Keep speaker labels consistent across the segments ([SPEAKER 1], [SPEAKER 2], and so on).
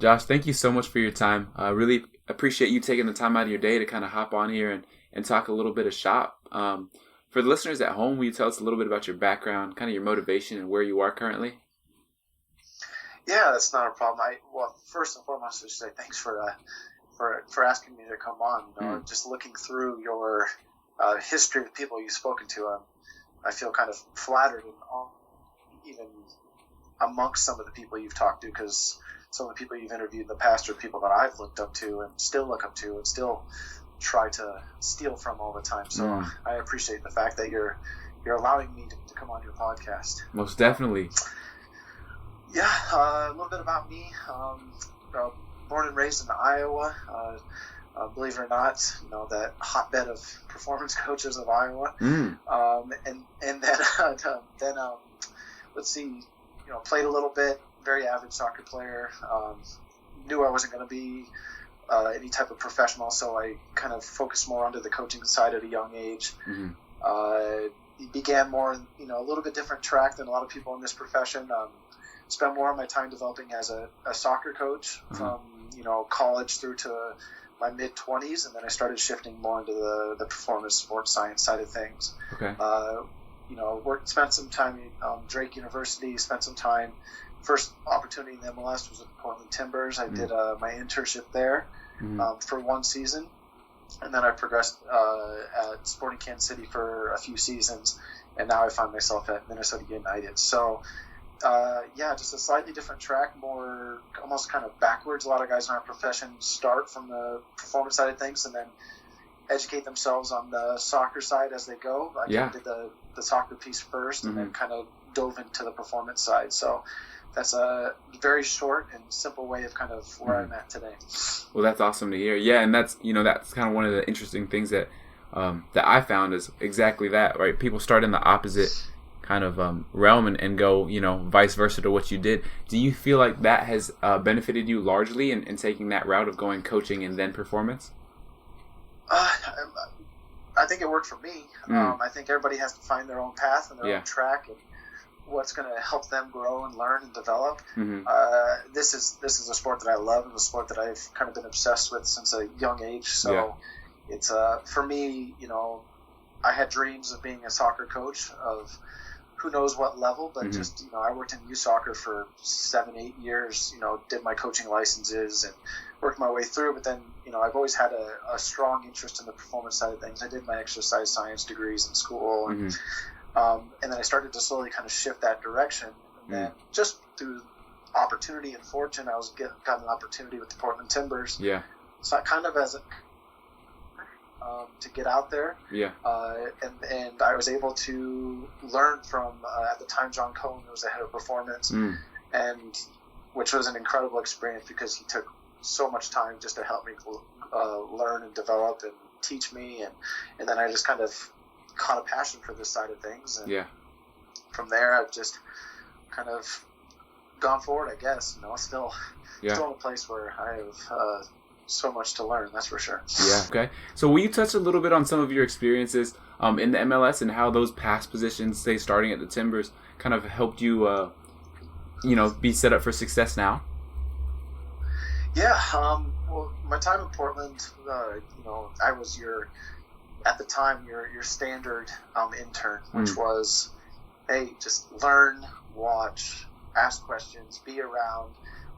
[SPEAKER 1] Josh, thank you so much for your time. I really appreciate you taking the time out of your day to kind of hop on here and talk a little bit of shop. For the listeners at home, will you tell us a little bit about your background, kind of your motivation, and where you are currently?
[SPEAKER 2] Yeah, that's not a problem. Well, first and foremost, I should say thanks for asking me to come on. Just looking through your history of people you've spoken to, I feel kind of flattered, and even amongst some of the people you've talked to, because some of the people you've interviewed in the past are people that I've looked up to and still look up to and still try to steal from all the time. So I appreciate the fact that you're allowing me to come on your podcast.
[SPEAKER 1] Most definitely.
[SPEAKER 2] Yeah, a little bit about me. Born and raised in Iowa. Believe it or not, that hotbed of performance coaches of Iowa. And then let's see, played a little bit. Very average soccer player. Knew I wasn't going to be any type of professional, so I kind of focused more onto the coaching side at a young age. Began more, a little bit different track than a lot of people in this profession. Spent more of my time developing as a soccer coach from college through to my mid-20s, and then I started shifting more into the performance sports science side of things.
[SPEAKER 1] Okay.
[SPEAKER 2] Spent some time at Drake University, spent some time. First opportunity in the MLS was with the Portland Timbers. I did my internship there for one season, and then I progressed at Sporting Kansas City for a few seasons, and now I find myself at Minnesota United. So, just a slightly different track, more almost kind of backwards. A lot of guys in our profession start from the performance side of things and then educate themselves on the soccer side as they go. I did the soccer piece first and then kind of dove into the performance side. So that's a very short and simple way of kind of where I'm at today.
[SPEAKER 1] Well, that's awesome to hear. Yeah, and that's that's kind of one of the interesting things that that I found is exactly that, right? People start in the opposite kind of realm and go, vice versa to what you did. Do you feel like that has benefited you largely in taking that route of going coaching and then performance?
[SPEAKER 2] I think it worked for me. I think everybody has to find their own path and their own track and what's going to help them grow and learn and develop. This is a sport that I love and a sport that I've kind of been obsessed with since a young age. So it's for me, I had dreams of being a soccer coach of who knows what level, but just, I worked in youth soccer for 7-8 years, did my coaching licenses and worked my way through. But then, I've always had a strong interest in the performance side of things. I did my exercise science degrees in school and then I started to slowly kind of shift that direction. And then just through opportunity and fortune, I got an opportunity with the Portland Timbers. Yeah. So I kind of to get out there. Yeah. And I was able to learn from, at the time, John Cohen, who was the head of performance, and which was an incredible experience because he took so much time just to help me learn and develop and teach me. And then I just kind of caught a passion for this side of things. And from there, I've just kind of gone forward, I guess. Still in a place where I have so much to learn, that's for sure.
[SPEAKER 1] Yeah. Okay. So will you touch a little bit on some of your experiences in the MLS and how those past positions, say starting at the Timbers, kind of helped you, be set up for success now?
[SPEAKER 2] Yeah. Well, my time in Portland, I was at the time your standard intern, which was, hey, just learn, watch, ask questions, be around.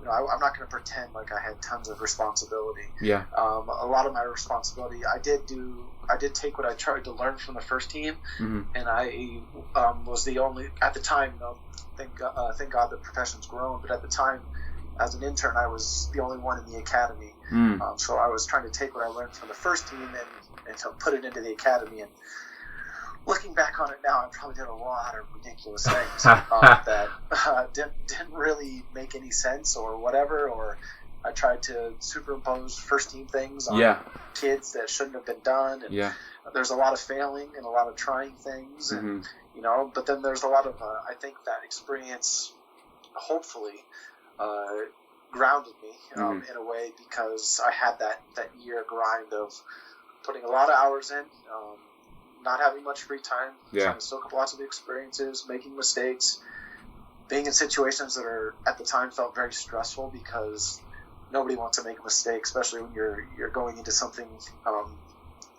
[SPEAKER 2] I'm not going to pretend like I had tons of responsibility. Yeah. A lot of my responsibility, I did take what I tried to learn from the first team, and I was the only at the time. Thank God the profession's grown, but at the time, as an intern, I was the only one in the academy. So I was trying to take what I learned from the first team and to put it into the academy. And looking back on it now, I probably did a lot of ridiculous things that didn't really make any sense or whatever, or I tried to superimpose first team things on kids that shouldn't have been done. And there's a lot of failing and a lot of trying things, and but then there's a lot of I think that experience hopefully grounded me in a way, because I had that year grind of putting a lot of hours in. Not having much free time, trying to soak up lots of experiences, making mistakes, being in situations that at the time felt very stressful because nobody wants to make a mistake, especially when you're going into something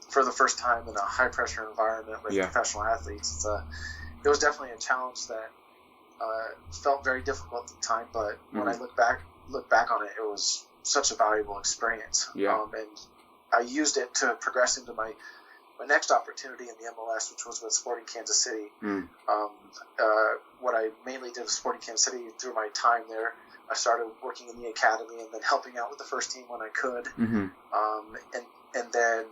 [SPEAKER 2] for the first time in a high pressure environment with professional athletes. It was definitely a challenge that felt very difficult at the time, but when I look back on it, it was such a valuable experience. And I used it to progress into my next opportunity in the MLS, which was with Sporting Kansas City. What I mainly did with Sporting Kansas City through my time there, I started working in the academy and then helping out with the first team when I could, and then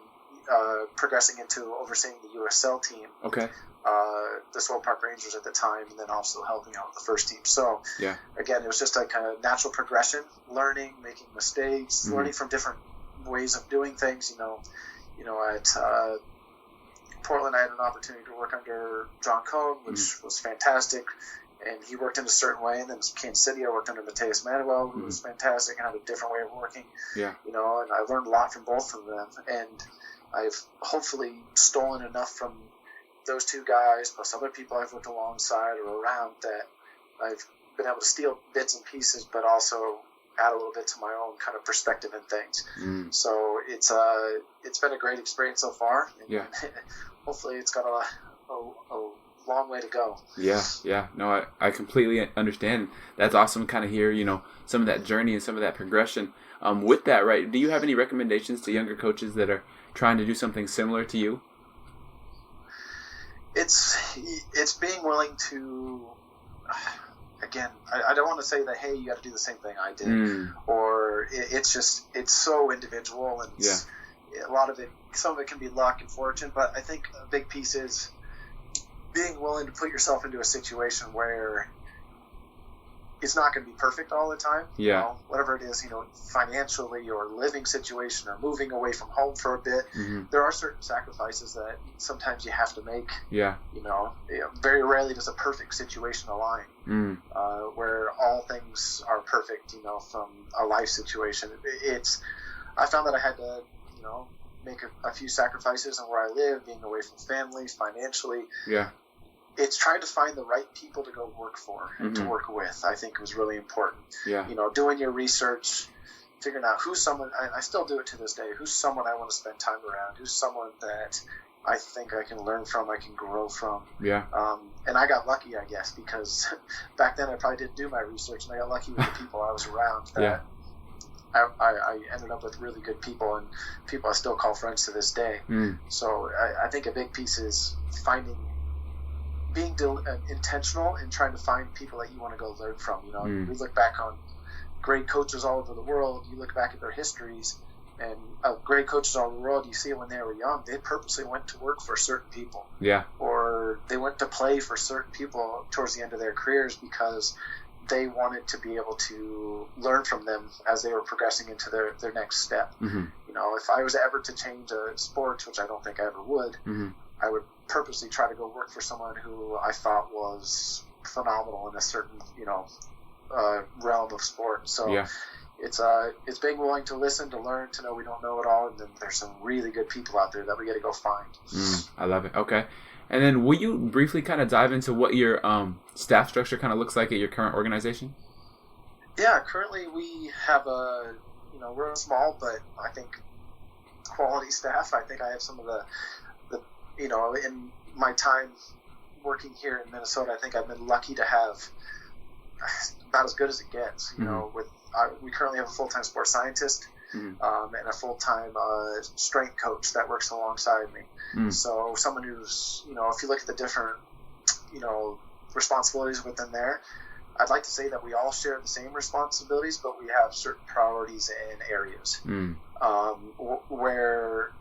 [SPEAKER 2] progressing into overseeing the USL team. The Swope Park Rangers at the time, and then also helping out with the first team. So again, it was just a kind of natural progression, learning, making mistakes, learning from different ways of doing things. At Portland, I had an opportunity to work under John Cohn, which was fantastic, and he worked in a certain way. And then in Kansas City, I worked under Mateus Manuel, who was fantastic and had a different way of working. And I learned a lot from both of them, and I've hopefully stolen enough from those two guys, plus other people I've worked alongside or around, that I've been able to steal bits and pieces, but also add a little bit to my own kind of perspective and things. So it's been a great experience so far. And hopefully it's got a long way to go. No, I completely understand. That's awesome to kind of hear, some of that journey and some of that progression. With that, right, do you have any recommendations to younger coaches that are trying to do something similar to you? It's being willing to, again, I don't want to say that, hey, you got to do the same thing I did, or it's so individual, and a lot of it, some of it can be luck and fortune, but I think a big piece is being willing to put yourself into a situation where it's not going to be perfect all the time. Whatever it is, financially or living situation or moving away from home for a bit, there are certain sacrifices that sometimes you have to make. Very rarely does a perfect situation align, where all things are perfect, from a life situation. I found that I had to, make a few sacrifices on where I live, being away from family, financially. It's trying to find the right people to go work for and to work with. I think was really important. Doing your research, figuring out who's someone, I still do it to this day, who's someone I want to spend time around, who's someone that I think I can learn from, I can grow from. And I got lucky, I guess, because back then I probably didn't do my research, and I got lucky with the people I was around that I ended up with really good people, and people I still call friends to this day. So I think a big piece is being intentional and trying to find people that you want to go learn from. We look back on great coaches all over the world. You look back at their histories, and great coaches all over the world, you see when they were young, they purposely went to work for certain people. Or they went to play for certain people towards the end of their careers because they wanted to be able to learn from them as they were progressing into their next step. If I was ever to change a sport, which I don't think I ever would, I would purposely try to go work for someone who I thought was phenomenal in a certain, realm of sport. So it's being willing to listen, to learn, to know we don't know it all, and then there's some really good people out there that we got to go find.
[SPEAKER 1] I love it. Okay. And then will you briefly kind of dive into what your staff structure kind of looks like at your current organization?
[SPEAKER 2] Yeah, currently we have we're small, but I think quality staff. I think I have some of the in my time working here in Minnesota, I think I've been lucky to have about as good as it gets. We currently have a full-time sports scientist and a full-time strength coach that works alongside me. So someone who's, if you look at the different, responsibilities within there, I'd like to say that we all share the same responsibilities, but we have certain priorities in areas where,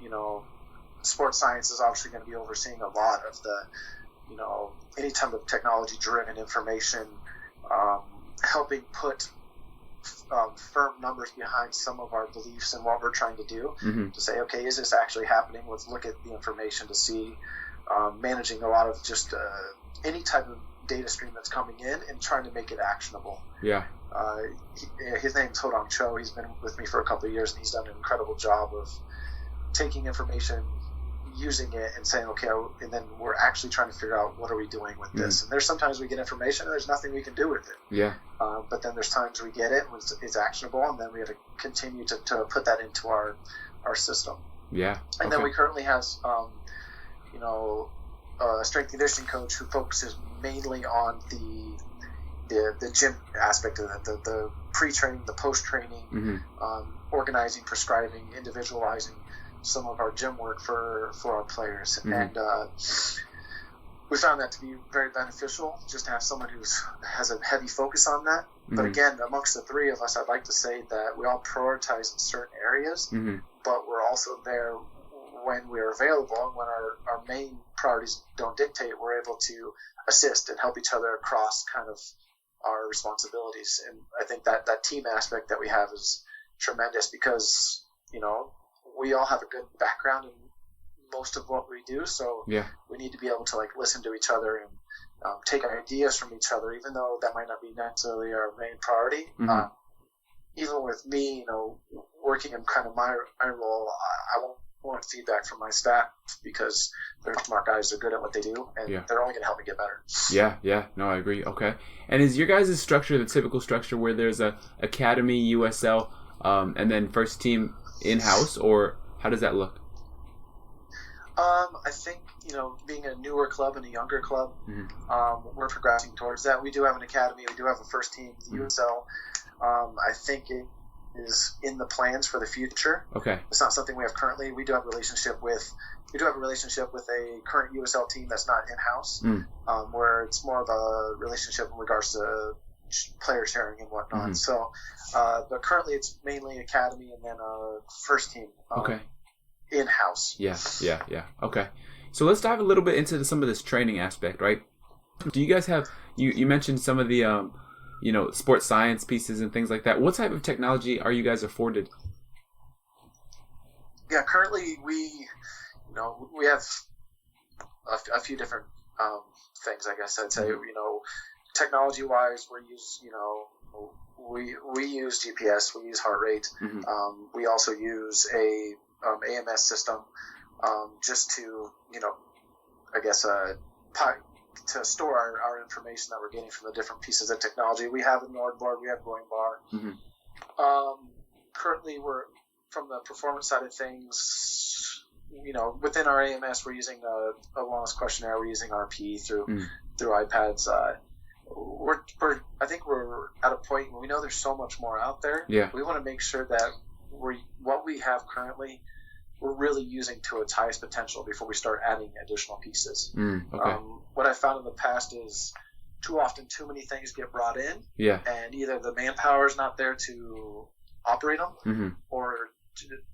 [SPEAKER 2] sports science is obviously going to be overseeing a lot of the, any type of technology-driven information, helping put firm numbers behind some of our beliefs and what we're trying to do, to say, okay, is this actually happening? Let's look at the information to see, managing a lot of just any type of data stream that's coming in and trying to make it actionable. His name's Hodong Cho. He's been with me for a couple of years, and he's done an incredible job of taking information, using it and saying, okay, and then we're actually trying to figure out what are we doing with this. And there's sometimes we get information and there's nothing we can do with it.
[SPEAKER 1] Yeah.
[SPEAKER 2] But then there's times we get it when it's actionable, and then we have to continue to put that into our system.
[SPEAKER 1] Yeah.
[SPEAKER 2] And then we currently have, a strength and conditioning coach who focuses mainly on the gym aspect of it, the pre-training, the post-training, organizing, prescribing, individualizing some of our gym work for our players. And we found that to be very beneficial, just to have someone who has a heavy focus on that. But again, amongst the three of us, I'd like to say that we all prioritize in certain areas, but we're also there when we're available, and when our main priorities don't dictate, we're able to assist and help each other across kind of our responsibilities. And I think that team aspect that we have is tremendous, because, we all have a good background in most of what we do. So we need to be able to listen to each other and take ideas from each other, even though that might not be necessarily our main priority. Even with me, working in kind of my role, I won't want feedback from my staff, because they're smart guys, they're good at what they do, and they're only going to help me get better. Yeah.
[SPEAKER 1] No, I agree. Okay. And is your guys' structure the typical structure where there's a academy, USL, and then first team in-house, or how does that look?
[SPEAKER 2] I think, being a newer club and a younger club, we're progressing towards that. We do have an academy, we do have a first team, the USL. I think it is in the plans for the future.
[SPEAKER 1] Okay.
[SPEAKER 2] It's not something we have currently. We do have a relationship with a current USL team that's not in-house, where it's more of a relationship in regards to player sharing and whatnot. So, but currently it's mainly academy and then first team. In-house.
[SPEAKER 1] Yeah. Okay. So let's dive a little bit into some of this training aspect, right? Do you guys have, you mentioned some of the, sports science pieces and things like that. What type of technology are you guys afforded?
[SPEAKER 2] Yeah, currently we have a few different things, I guess I'd say. Technology-wise, we use GPS, we use heart rate. We also use a AMS system, just to, to store our information that we're getting from the different pieces of technology. We have a Nord board, we have Going Bar. Currently, we're, from the performance side of things, within our AMS, we're using a wellness questionnaire, we're using RP through iPads. I think we're at a point where we know there's so much more out there.
[SPEAKER 1] Yeah.
[SPEAKER 2] We want to make sure that what we have currently, we're really using to its highest potential before we start adding additional pieces.
[SPEAKER 1] Okay.
[SPEAKER 2] What I found in the past is too often too many things get brought in, and either the manpower is not there to operate them, or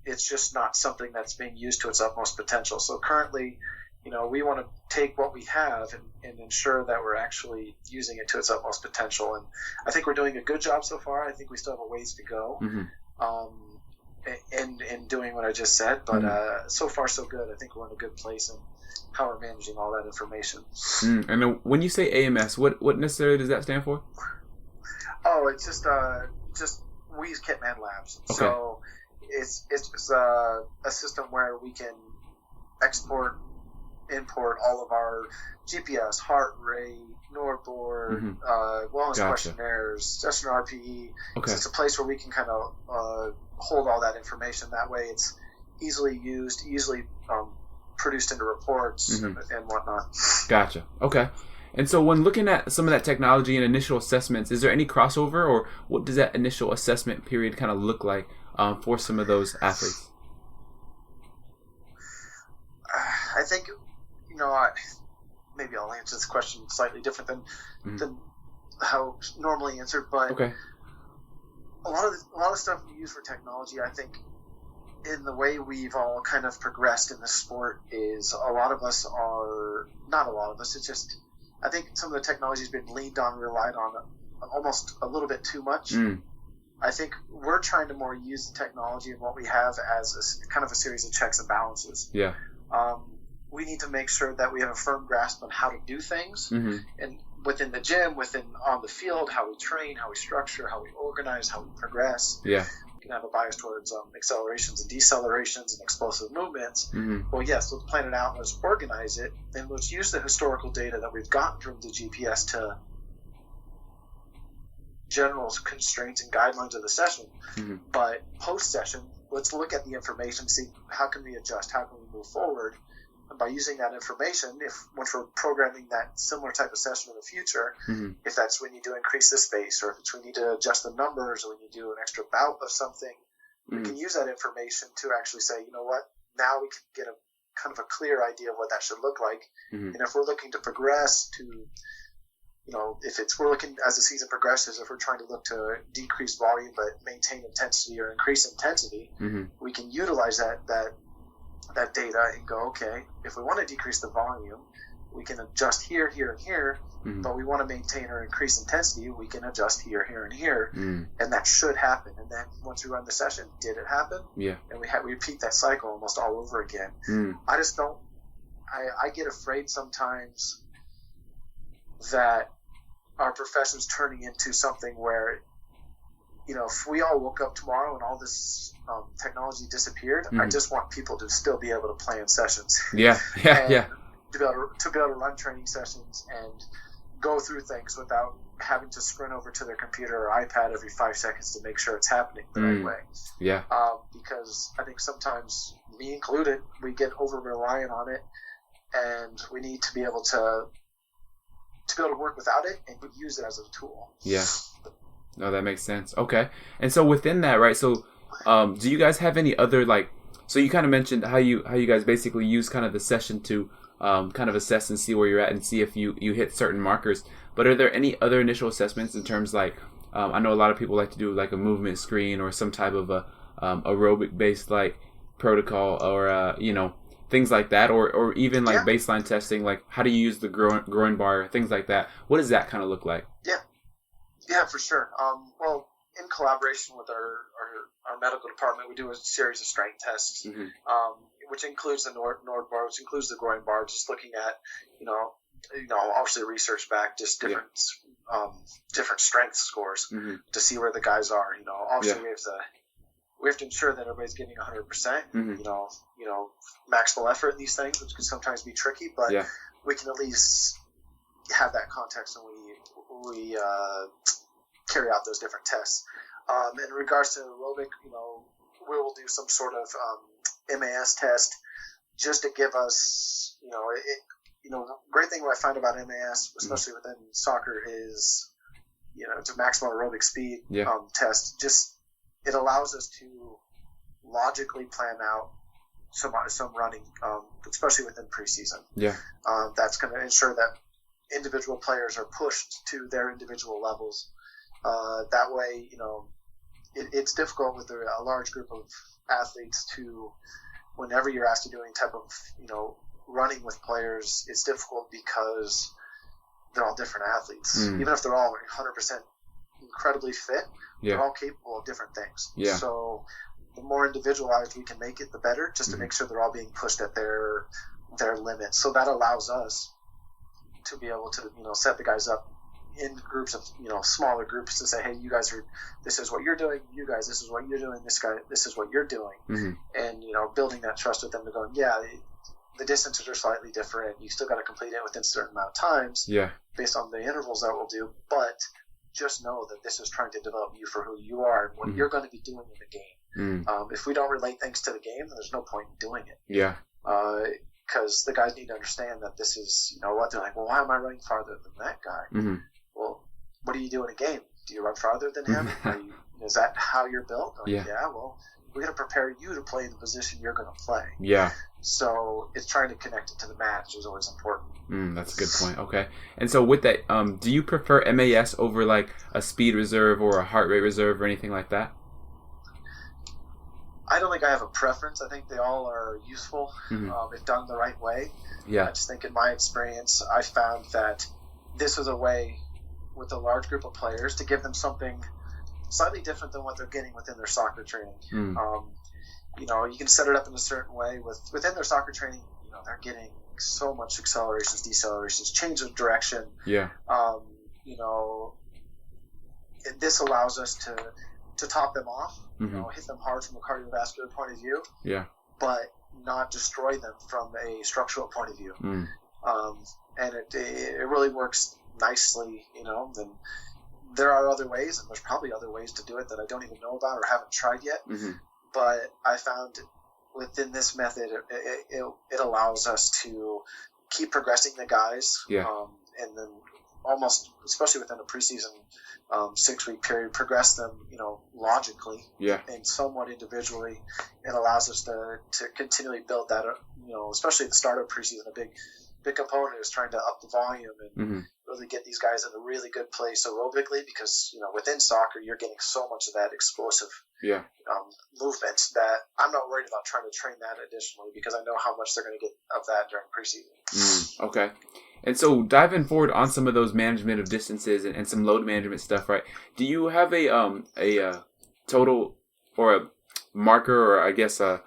[SPEAKER 2] it's just not something that's being used to its utmost potential. So currently, we want to take what we have and ensure that we're actually using it to its utmost potential. And I think we're doing a good job so far. I think we still have a ways to go. In doing what I just said, but so far so good. I think we're in a good place in how we're managing all that information.
[SPEAKER 1] And when you say AMS, what necessarily does that stand for?
[SPEAKER 2] Oh, it's just we use Kitman Labs.
[SPEAKER 1] Okay.
[SPEAKER 2] So it's just a system where we can import all of our GPS, heart rate, Nord board, wellness questionnaires, session RPE.
[SPEAKER 1] Okay.
[SPEAKER 2] So it's a place where we can kind of hold all that information. That way it's easily used, easily produced into reports and whatnot.
[SPEAKER 1] Gotcha. Okay. And so when looking at some of that technology and initial assessments, is there any crossover, or what does that initial assessment period kind of look like for some of those athletes?
[SPEAKER 2] I think, maybe I'll answer this question slightly different than how it's normally answered, but a lot of stuff we use for technology, I think, in the way we've all kind of progressed in the sport, is it's just, I think some of the technology has been leaned on, relied on almost a little bit too much. I think we're trying to more use the technology and what we have as kind of a series of checks and balances.
[SPEAKER 1] Yeah.
[SPEAKER 2] We need to make sure that we have a firm grasp on how to do things, and within the gym, on the field, how we train, how we structure, how we organize, how we progress.
[SPEAKER 1] Yeah.
[SPEAKER 2] can have a bias towards accelerations and decelerations and explosive movements.
[SPEAKER 1] Mm-hmm.
[SPEAKER 2] Well, yes, let's plan it out, let's organize it, and let's use the historical data that we've gotten from the GPS to general constraints and guidelines of the session.
[SPEAKER 1] Mm-hmm.
[SPEAKER 2] But post-session, let's look at the information, see how can we adjust, how can we move forward. And by using that information, once we're programming that similar type of session in the future,
[SPEAKER 1] mm-hmm.
[SPEAKER 2] if that's when you do increase the space, or if it's when you need to adjust the numbers, or when you do an extra bout of something,
[SPEAKER 1] mm-hmm.
[SPEAKER 2] we can use that information to actually say, you know what, now we can get a kind of a clear idea of what that should look like.
[SPEAKER 1] Mm-hmm.
[SPEAKER 2] And if we're looking to progress to, we're looking as the season progresses, if we're trying to look to decrease volume but maintain intensity or increase intensity,
[SPEAKER 1] mm-hmm.
[SPEAKER 2] we can utilize that data and go, okay, if we want to decrease the volume, we can adjust here, here, and here,
[SPEAKER 1] mm-hmm.
[SPEAKER 2] but we want to maintain or increase intensity, we can adjust here, here, and here,
[SPEAKER 1] mm-hmm.
[SPEAKER 2] and that should happen. And then once we run the session, did it happen?
[SPEAKER 1] Yeah.
[SPEAKER 2] And we repeat that cycle almost all over again.
[SPEAKER 1] Mm.
[SPEAKER 2] I just don't, I get afraid sometimes that our profession's turning into something where, if we all woke up tomorrow and all this technology disappeared,
[SPEAKER 1] mm-hmm.
[SPEAKER 2] I just want people to still be able to plan sessions.
[SPEAKER 1] Yeah.
[SPEAKER 2] To be able to run training sessions and go through things without having to sprint over to their computer or iPad every 5 seconds to make sure it's happening the right way.
[SPEAKER 1] Yeah.
[SPEAKER 2] Because I think sometimes, me included, we get over reliant on it, and we need to be able to work without it and use it as a tool.
[SPEAKER 1] Yeah. No, that makes sense. Okay. And so within that, right, so do you guys have any other, so you kind of mentioned how you guys basically use kind of the session to kind of assess and see where you're at and see if you hit certain markers. But are there any other initial assessments in terms I know a lot of people like to do like a movement screen or some type of a aerobic based protocol or, things like that, or even baseline testing, like how do you use the groin bar, things like that. What does that kind of look like?
[SPEAKER 2] Yeah, for sure. Well, in collaboration with our medical department, we do a series of strength tests,
[SPEAKER 1] mm-hmm.
[SPEAKER 2] Which includes the Nord bar, which includes the groin bar, just looking at, obviously research back, just different strength scores
[SPEAKER 1] mm-hmm.
[SPEAKER 2] to see where the guys are. Obviously we have to ensure that everybody's getting 100%,
[SPEAKER 1] mm-hmm.
[SPEAKER 2] maximal effort in these things, which can sometimes be tricky, but we can at least have that context when we carry out those different tests. In regards to aerobic, we will do some sort of MAS test just to give us, great thing what I find about MAS, especially within soccer, is, it's a maximal aerobic speed test. Just, it allows us to logically plan out some running, especially within preseason.
[SPEAKER 1] Yeah.
[SPEAKER 2] That's going to ensure that individual players are pushed to their individual levels. That way, it's difficult with a large group of athletes to, whenever you're asked to do any type of, running with players, it's difficult because they're all different athletes. Even if they're all 100% incredibly fit, they're all capable of different things.
[SPEAKER 1] Yeah.
[SPEAKER 2] So the more individualized we can make it, the better, just to make sure they're all being pushed at their limits. So that allows us to be able to, set the guys up in groups of, smaller groups to say, hey, you guys this is what you're doing. You guys, this is what you're doing. This guy, this is what you're doing.
[SPEAKER 1] Mm-hmm. And,
[SPEAKER 2] building that trust with them to go, the distances are slightly different. You still got to complete it within a certain amount of times.
[SPEAKER 1] Yeah.
[SPEAKER 2] Based on the intervals that we'll do. But just know that this is trying to develop you for who you are and what you're going to be doing in the game. If we don't relate things to the game, then there's no point in doing it.
[SPEAKER 1] Yeah.
[SPEAKER 2] Because the guys need to understand that this is, what they're like, well, why am I running farther than that guy?
[SPEAKER 1] Mm-hmm.
[SPEAKER 2] Well, what do you do in a game? Do you run farther than him? Is that how you're built? Like, well, we're going to prepare you to play in the position you're going to play.
[SPEAKER 1] Yeah.
[SPEAKER 2] So it's trying to connect it to the match is always important.
[SPEAKER 1] That's a good point. Okay. And so with that, do you prefer MAS over like a speed reserve or a heart rate reserve or anything like that?
[SPEAKER 2] I don't think I have a preference. I think they all are useful if done the right way.
[SPEAKER 1] Yeah.
[SPEAKER 2] I just think in my experience, I found that this is a way with a large group of players to give them something slightly different than what they're getting within their soccer training. You can set it up in a certain way within their soccer training. They're getting so much accelerations, decelerations, change of direction.
[SPEAKER 1] Yeah.
[SPEAKER 2] This allows us to top them off,
[SPEAKER 1] Mm-hmm.
[SPEAKER 2] hit them hard from a cardiovascular point of view,
[SPEAKER 1] Yeah.
[SPEAKER 2] but not destroy them from a structural point of view.
[SPEAKER 1] Mm.
[SPEAKER 2] And it really works nicely, Then there are other ways, and there's probably other ways to do it that I don't even know about or haven't tried yet.
[SPEAKER 1] Mm-hmm.
[SPEAKER 2] But I found within this method, it allows us to keep progressing the guys, and then almost, especially within a preseason 6-week period, progress them, logically, and somewhat individually. It allows us to continually build that, especially at the start of preseason. A big component is trying to up the volume and really get these guys in a really good place aerobically, because within soccer you're getting so much of that explosive movement that I'm not worried about trying to train that additionally, because I know how much they're going to get of that during preseason.
[SPEAKER 1] Okay. And so diving forward on some of those management of distances and some load management stuff, right? Do you have a total or a marker, or I guess a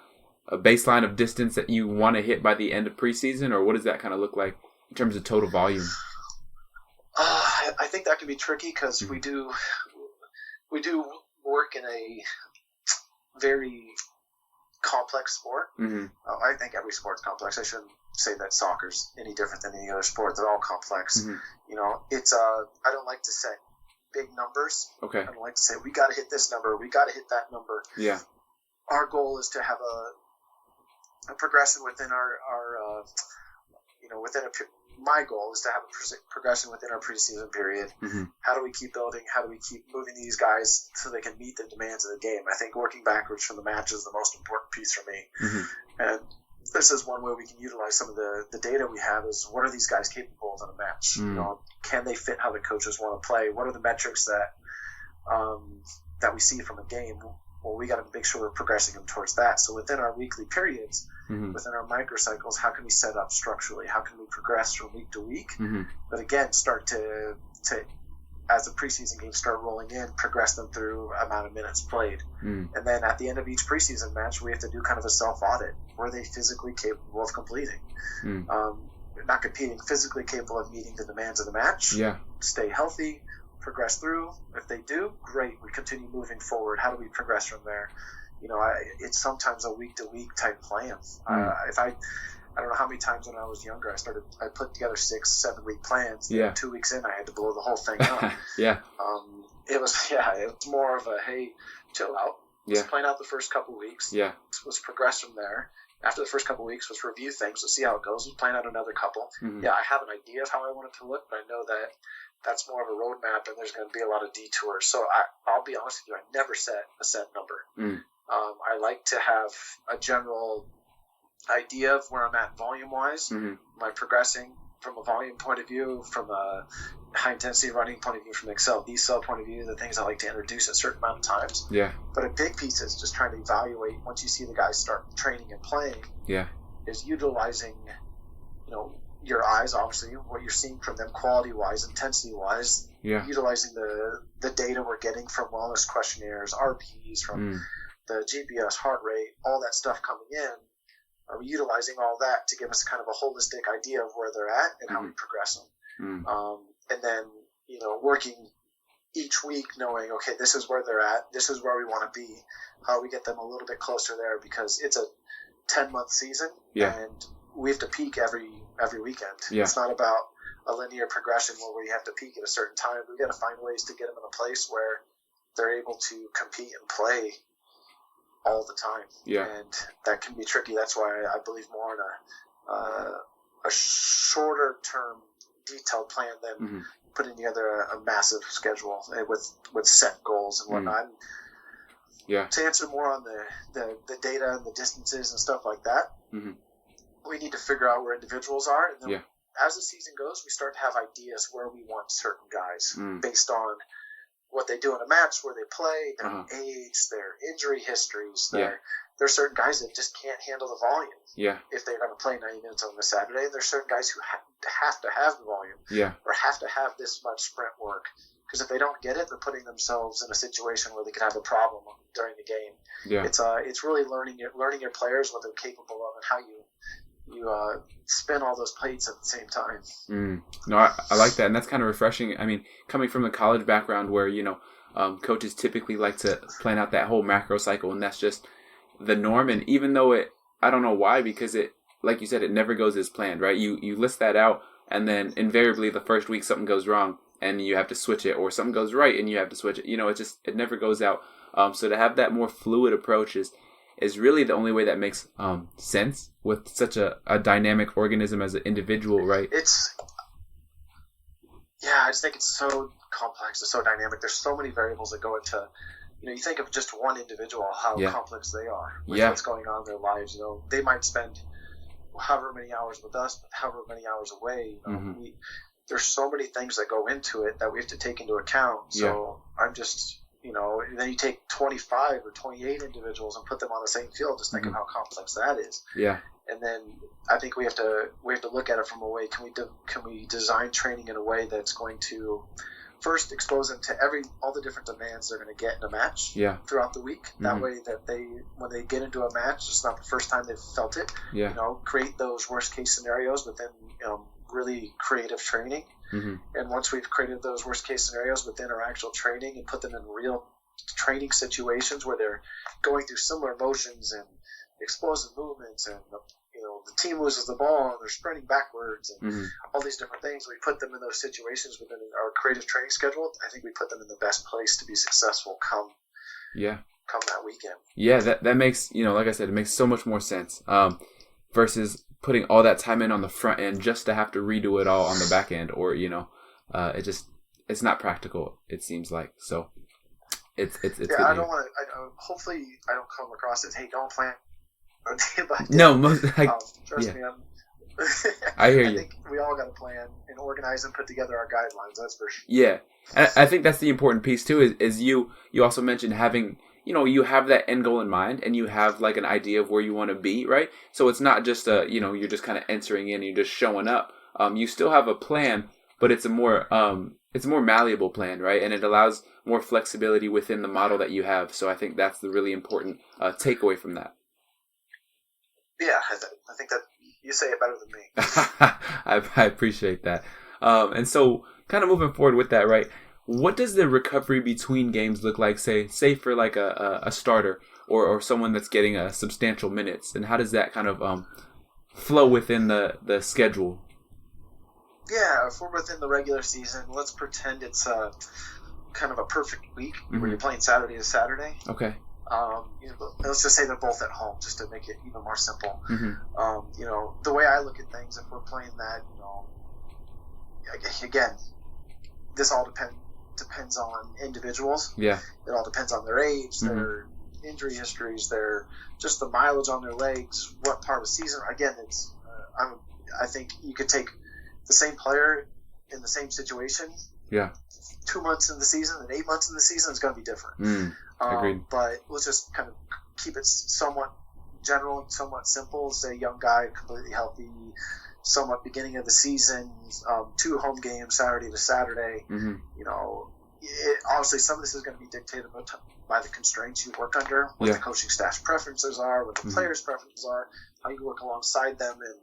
[SPEAKER 1] baseline of distance that you want to hit by the end of preseason, or what does that kind of look like in terms of total volume?
[SPEAKER 2] I think that can be tricky, because we do work in a very complex sport. I think every sport's complex. I shouldn't say that soccer's any different than any other sport. They're all complex. It's I don't like to set big numbers.
[SPEAKER 1] Okay.
[SPEAKER 2] I don't like to say we got to hit this number, we got to hit that number.
[SPEAKER 1] Yeah.
[SPEAKER 2] Our goal is to have a progression within our my goal is to have a progression within our preseason period. How do we keep building? How do we keep moving these guys so they can meet the demands of the game? I think working backwards from the match is the most important piece for me. And this is one way we can utilize some of the data we have, is what are these guys capable of in a match? Can they fit how the coaches want to play? What are the metrics that we see from a game? Well, we got to make sure we're progressing them towards that. So within our weekly periods, within our microcycles, how can we set up structurally? How can we progress from week to week? But again, start to as the preseason games start rolling in, progress them through amount of minutes played. And then at the end of each preseason match, we have to do kind of a self-audit. Were they physically capable of completing? Not competing, physically capable of meeting the demands of the match. Stay healthy, progress through. If they do, great. We continue moving forward. How do we progress from there? It's sometimes a week-to-week type plan. I don't know how many times when I was younger I put together 6-7 week plans. 2 weeks in, I had to blow the whole thing up. It was more of a, hey, chill out. Let's plan out the first couple weeks. Let's progress from there. After the first couple weeks, let's review things. Let's see how it goes. Let's plan out another couple. I have an idea of how I want it to look, but I know that that's more of a roadmap, and there's going to be a lot of detours. So I'll be honest with you, I never set a set number. I like to have a general idea of where I'm at volume-wise. Am I progressing from a volume point of view, from a high-intensity running point of view, from Excel, V-cell point of view, the things I like to introduce at a certain amount of times. But a big piece is just trying to evaluate, once you see the guys start training and playing, is utilizing, your eyes, obviously, what you're seeing from them quality-wise, intensity-wise, utilizing the data we're getting from wellness questionnaires, RPs, from the GPS, heart rate, all that stuff coming in. Are we utilizing all that to give us kind of a holistic idea of where they're at and how we progress them? And then, working each week knowing, okay, this is where they're at, this is where we want to be, how we get them a little bit closer there, because it's a 10-month season and we have to peak every weekend. It's not about a linear progression where we have to peak at a certain time. We've got to find ways to get them in a place where they're able to compete and play all the time. And that can be tricky. That's why I believe more in a shorter term detailed plan than putting together a massive schedule with set goals and whatnot. To answer more on the data and the distances and stuff like that, we need to figure out where individuals are, and then as the season goes, we start to have ideas where we want certain guys based on what they do in a match, where they play, their age, their injury histories. There are certain guys that just can't handle the volume if they're going to play 90 minutes on a Saturday. There's certain guys who have to have the volume or have to have this much sprint work, because if they don't get it, they're putting themselves in a situation where they could have a problem during the game. It's really learning your players, what they're capable of, and how you spin all those plates at the same time.
[SPEAKER 1] No, I like that, and that's kind of refreshing. I mean, coming from the college background where, Coaches typically like to plan out that whole macro cycle, and that's just the norm. And even though I don't know why, because like you said, it never goes as planned, right? You list that out, and then invariably the first week something goes wrong, and you have to switch it, or something goes right, and you have to switch it. It never goes out. So to have that more fluid approach is really the only way that makes sense with such a dynamic organism as an individual, right?
[SPEAKER 2] I just think it's so complex, it's so dynamic. There's so many variables that go into, you think of just one individual, how complex they are with what's going on in their lives. They might spend however many hours with us, but however many hours away. There's so many things that go into it that we have to take into account. So I'm just, and then you take 25 or 28 individuals and put them on the same field. Just think of how complex that is.
[SPEAKER 1] Yeah.
[SPEAKER 2] And then I think we have to look at it from a way. Can we design training in a way that's going to first expose them to all the different demands they're going to get in a match throughout the week. That way that when they get into a match, it's not the first time they've felt it. Yeah. Create those worst case scenarios within really creative training. And once we've created those worst case scenarios within our actual training and put them in real training situations where they're going through similar motions and explosive movements, and the team loses the ball and they're sprinting backwards and all these different things, we put them in those situations within our creative training schedule. I think we put them in the best place to be successful come that weekend. Yeah,
[SPEAKER 1] that makes, like I said, it makes so much more sense versus putting all that time in on the front end just to have to redo it all on the back end, or it's not practical, it seems like. So it's
[SPEAKER 2] I don't want to. Hopefully, I don't come across as, hey, don't plan.
[SPEAKER 1] No,
[SPEAKER 2] trust me,
[SPEAKER 1] I hear you.
[SPEAKER 2] I think we all got to plan and organize and put together our guidelines. That's for sure.
[SPEAKER 1] Yeah, and I think that's the important piece too. Is you also mentioned having, you have that end goal in mind, and you have like an idea of where you want to be, right? So it's not just you're just kind of entering in, and you're just showing up. You still have a plan, but it's a more malleable plan, right? And it allows more flexibility within the model that you have. So I think that's the really important takeaway from that.
[SPEAKER 2] Yeah, I think that you say it better than me.
[SPEAKER 1] I appreciate that. And so kind of moving forward with that, right? What does the recovery between games look like, say for like a starter or someone that's getting a substantial minutes? And how does that kind of flow within the schedule?
[SPEAKER 2] Yeah, if we're within the regular season, let's pretend it's kind of a perfect week where you're playing Saturday to Saturday.
[SPEAKER 1] Okay.
[SPEAKER 2] Let's just say they're both at home, just to make it even more simple. The way I look at things, if we're playing that, again, this all depends on individuals.
[SPEAKER 1] Yeah.
[SPEAKER 2] It all depends on their age, their injury histories, their just the mileage on their legs, what part of the season. Again, it's I think you could take the same player in the same situation.
[SPEAKER 1] Yeah.
[SPEAKER 2] 2 months in the season and 8 months in the season is going to be different.
[SPEAKER 1] Agreed.
[SPEAKER 2] But let's just kind of keep it somewhat general and somewhat simple. Say young guy, completely healthy, somewhat beginning of the season, 2 home games, Saturday to Saturday. Obviously some of this is going to be dictated by the constraints you work under, what the coaching staff's preferences are, what the players' preferences are, how you work alongside them, and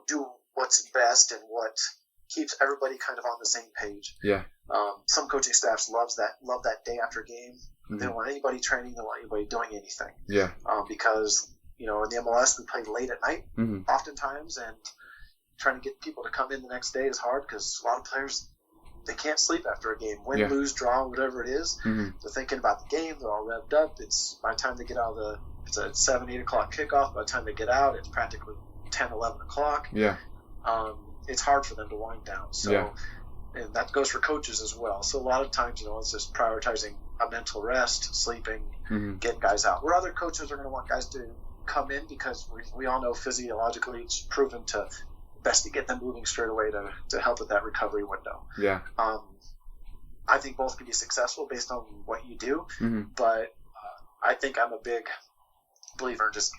[SPEAKER 2] do what's best and what keeps everybody kind of on the same page.
[SPEAKER 1] Yeah.
[SPEAKER 2] Some coaching staffs love that day after game. They don't want anybody training. They don't want anybody doing anything.
[SPEAKER 1] Yeah.
[SPEAKER 2] Because in the MLS we play late at night oftentimes, and trying to get people to come in the next day is hard because a lot of players, they can't sleep after a game. Win, lose, draw, whatever it is. They're thinking about the game. They're all revved up. It's by the time they get out of it's a 7, 8 o'clock kickoff. By the time they get out, it's practically 10, 11 o'clock.
[SPEAKER 1] Yeah.
[SPEAKER 2] It's hard for them to wind down. So, and that goes for coaches as well. So a lot of times, it's just prioritizing a mental rest, sleeping, getting guys out. Where other coaches are going to want guys to come in because we all know physiologically it's proven to best to get them moving straight away to help with that recovery window.
[SPEAKER 1] Yeah.
[SPEAKER 2] I think both can be successful based on what you do, but I think I'm a big believer in just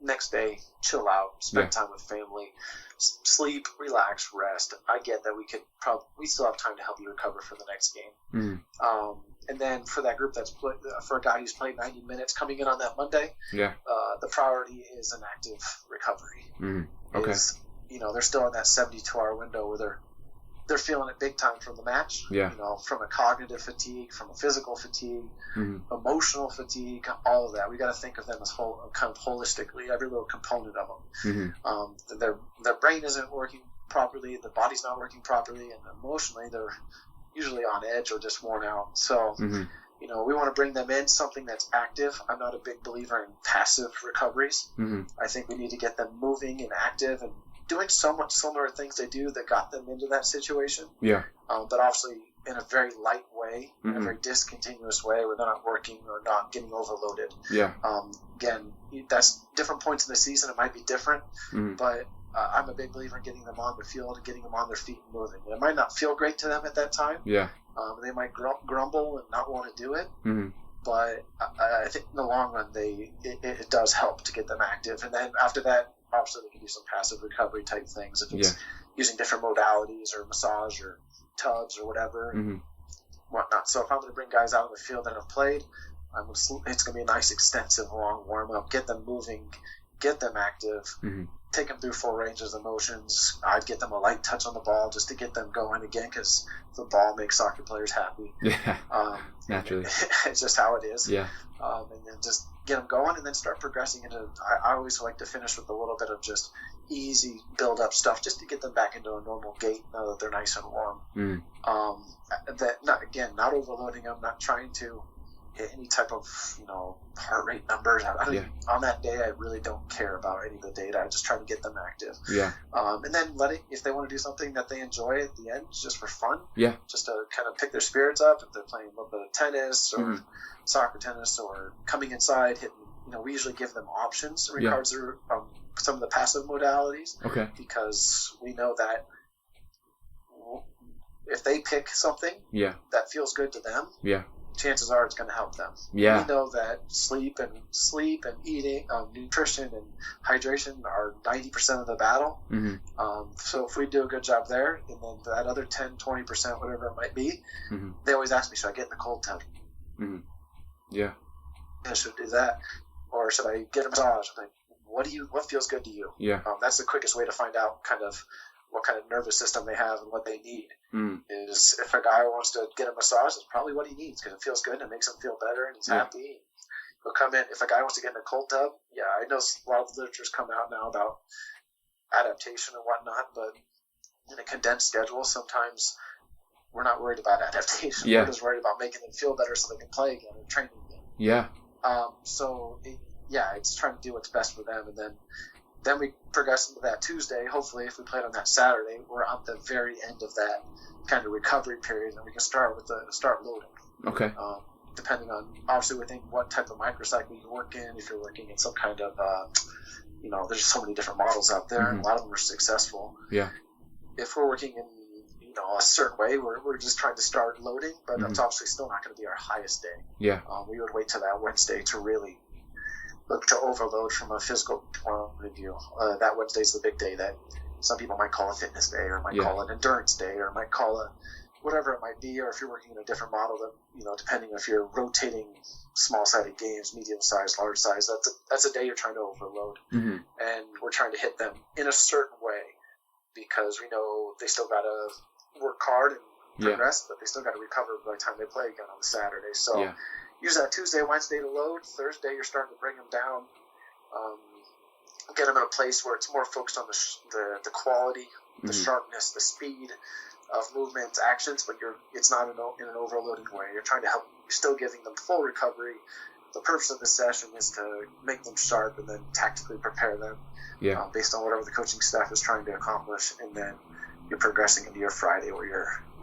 [SPEAKER 2] next day, chill out, spend time with family, sleep, relax, rest. I get that we still have time to help you recover for the next game. And then for that group for a guy who's played 90 minutes coming in on that Monday, the priority is an active recovery.
[SPEAKER 1] Okay.
[SPEAKER 2] They're still in that 72-hour window where they're feeling it big time from the match.
[SPEAKER 1] Yeah.
[SPEAKER 2] From a cognitive fatigue, from a physical fatigue, emotional fatigue, all of that. We got to think of them as kind of holistically, every little component of them. Their brain isn't working properly, the body's not working properly, and emotionally they're usually on edge or just worn out. So, we want to bring them in something that's active. I'm not a big believer in passive recoveries. I think we need to get them moving and active and doing somewhat similar things they do that got them into that situation.
[SPEAKER 1] Yeah.
[SPEAKER 2] But obviously in a very light way, in a very discontinuous way where they're not working or not getting overloaded.
[SPEAKER 1] Yeah.
[SPEAKER 2] Again, that's different points in the season. It might be different, but I'm a big believer in getting them on the field and getting them on their feet and moving. It might not feel great to them at that time.
[SPEAKER 1] Yeah.
[SPEAKER 2] They might grumble and not want to do it. But I think in the long run, it does help to get them active. And then after that, obviously they can do some passive recovery type things if it's using different modalities or massage or tubs or whatever and whatnot. So if I'm going to bring guys out on the field that have played, it's going to be a nice extensive long warm up, get them moving, get them active, take them through full ranges of motions. I'd get them a light touch on the ball just to get them going again, because the ball makes soccer players happy.
[SPEAKER 1] Yeah, naturally.
[SPEAKER 2] It's just how it is.
[SPEAKER 1] Yeah.
[SPEAKER 2] And then just get them going and then start progressing into, I always like to finish with a little bit of just easy build up stuff just to get them back into a normal gait now that they're nice and warm. Not overloading them, not trying to hit any type of heart rate numbers. On that day I really don't care about any of the data. I just try to get them active. And then if they want to do something that they enjoy at the end just for fun, just to kind of pick their spirits up, if they're playing a little bit of tennis or soccer tennis or coming inside hitting, we usually give them options in regards to some of the passive modalities, because we know that if they pick something that feels good to them, chances are it's going to help them. We know that sleep and eating, nutrition and hydration are 90% of the battle. So if we do a good job there, and then that other 10, 20%, whatever it might be, they always ask me, should I get in the cold tub? I should do that, or should I get a massage? I'm like, what feels good to you? That's the quickest way to find out kind of what kind of nervous system they have and what they need. Is if a guy wants to get a massage, that's probably what he needs, because it feels good and it makes him feel better and he's happy. He'll come in. If a guy wants to get in a cold tub, I know a lot of literature's come out now about adaptation and whatnot, but in a condensed schedule, sometimes we're not worried about adaptation. We're just worried about making them feel better so they can play again and train again. It's trying to do what's best for them, and then we progress into that Tuesday. Hopefully, if we played on that Saturday, we're at the very end of that kind of recovery period, and we can start loading. Depending on, obviously, within what type of microcycle you work in. If you're working in some kind of, there's so many different models out there, and a lot of them are successful. If we're working in, a certain way, we're just trying to start loading, but that's obviously still not going to be our highest day. We would wait till that Wednesday to really look to overload from a physical point of view. That Wednesday is the big day that some people might call a fitness day, or might call an endurance day, or might call a whatever it might be, or if you're working in a different model, that depending if you're rotating small-sided games, medium-sized, large-sized, that's a day you're trying to overload, and we're trying to hit them in a certain way, because we know they still got to work hard and progress, but they still got to recover by the time they play again on the Saturday. So use that Tuesday, Wednesday to load. Thursday, you're starting to bring them down, get them in a place where it's more focused on the quality, the sharpness, the speed of movements, actions, but it's not in an overloading way. You're trying to help. You're still giving them full recovery. The purpose of the session is to make them sharp and then tactically prepare them based on whatever the coaching staff is trying to accomplish, and then you're progressing into your Friday where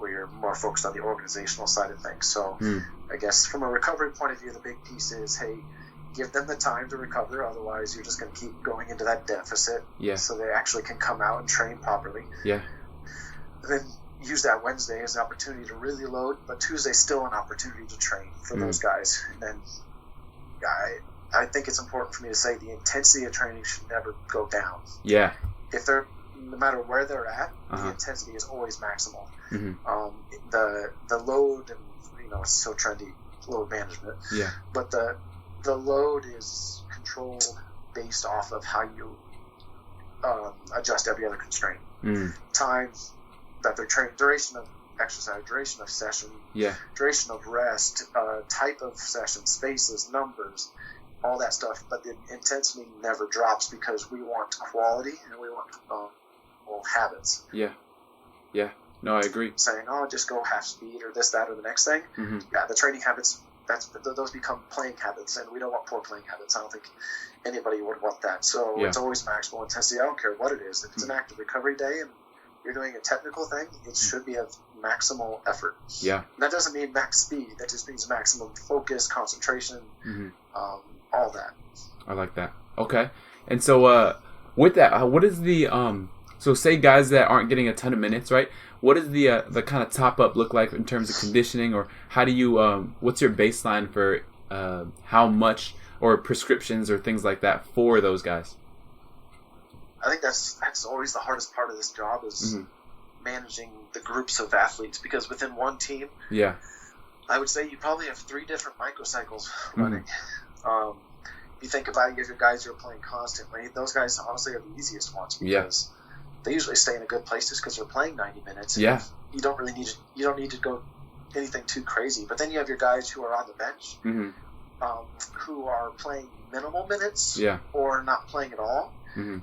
[SPEAKER 2] you're more focused on the organizational side of things. So I guess from a recovery point of view, the big piece is, hey, give them the time to recover. Otherwise, you're just going to keep going into that deficit so they actually can come out and train properly. And then use that Wednesday as an opportunity to really load, but Tuesday's still an opportunity to train for those guys. And then I think it's important for me to say the intensity of training should never go down. If they're, no matter where they're at, the intensity is always maximal. The load, and it's so trendy, load management. But the load is controlled based off of how you adjust every other constraint. Time, that they're training, duration of exercise, duration of session, duration of rest, type of session, spaces, numbers, all that stuff. But the intensity never drops because we want quality and we want habits.
[SPEAKER 1] Yeah. No, I agree.
[SPEAKER 2] Saying, just go half speed or this, that, or the next thing.
[SPEAKER 1] Mm-hmm.
[SPEAKER 2] Yeah, the training habits, those become playing habits, and we don't want poor playing habits. I don't think anybody would want that. So it's always maximal intensity. I don't care what it is. If it's an active recovery day and you're doing a technical thing, it should be of maximal effort.
[SPEAKER 1] Yeah.
[SPEAKER 2] And that doesn't mean max speed. That just means maximum focus, concentration, all that.
[SPEAKER 1] I like that. Okay. And so with that, what is the so say guys that aren't getting a ton of minutes, right? What does the kind of top up look like in terms of conditioning, or how do you what's your baseline for how much, or prescriptions or things like that for those guys?
[SPEAKER 2] I think that's always the hardest part of this job is managing the groups of athletes, because within one team, I would say you probably have 3 different microcycles running. If you think about it, you have your guys who are playing constantly. Those guys honestly are the easiest ones because they usually stay in a good place just because they're playing 90 minutes.
[SPEAKER 1] Yeah.
[SPEAKER 2] You don't need to go anything too crazy. But then you have your guys who are on the bench, who are playing minimal minutes or not playing at all. And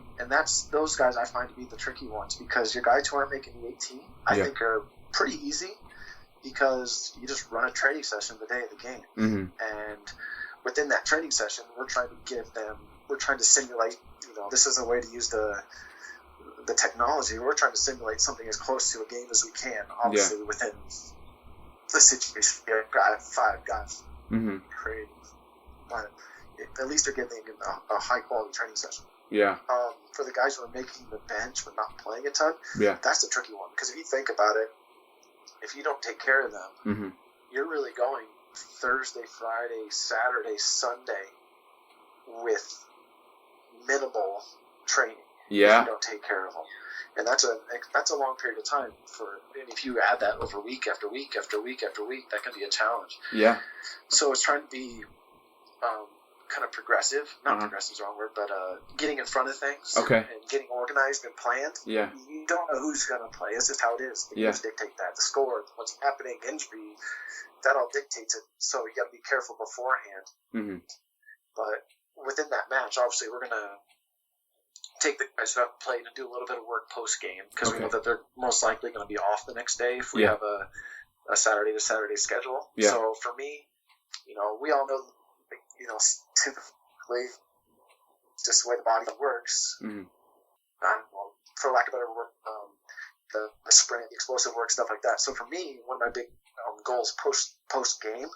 [SPEAKER 2] those guys I find to be the tricky ones, because your guys who aren't making the 18, I think are pretty easy, because you just run a training session the day of the game. And within that training session, we're trying to simulate, this is a way to use the technology. We're trying to simulate something as close to a game as we can, obviously within the situation. We have 5 guys creative, but at least they're getting a high quality training session. For the guys who are making the bench but not playing a ton, that's the tricky one, because if you think about it, if you don't take care of them, you're really going Thursday, Friday, Saturday, Sunday with minimal training. If you don't take care of them, and that's a long period of time. And if you add that over week after week after week after week, that can be a challenge. So it's trying to be kind of progressive. Not progressive is the wrong word, but getting in front of things. And getting organized and planned. You don't know who's going to play. It's just how it is. The games dictate that. The score, what's happening, injury, that all dictates it. So you got to be careful beforehand. But within that match, obviously, we're going to take the guys who haven't played and do a little bit of work post game, because we know that they're most likely going to be off the next day if we have a Saturday to Saturday schedule. So for me, we all know, typically just the way the body works. For lack of better word, the sprint, the explosive work, stuff like that. So for me, one of my big goals post game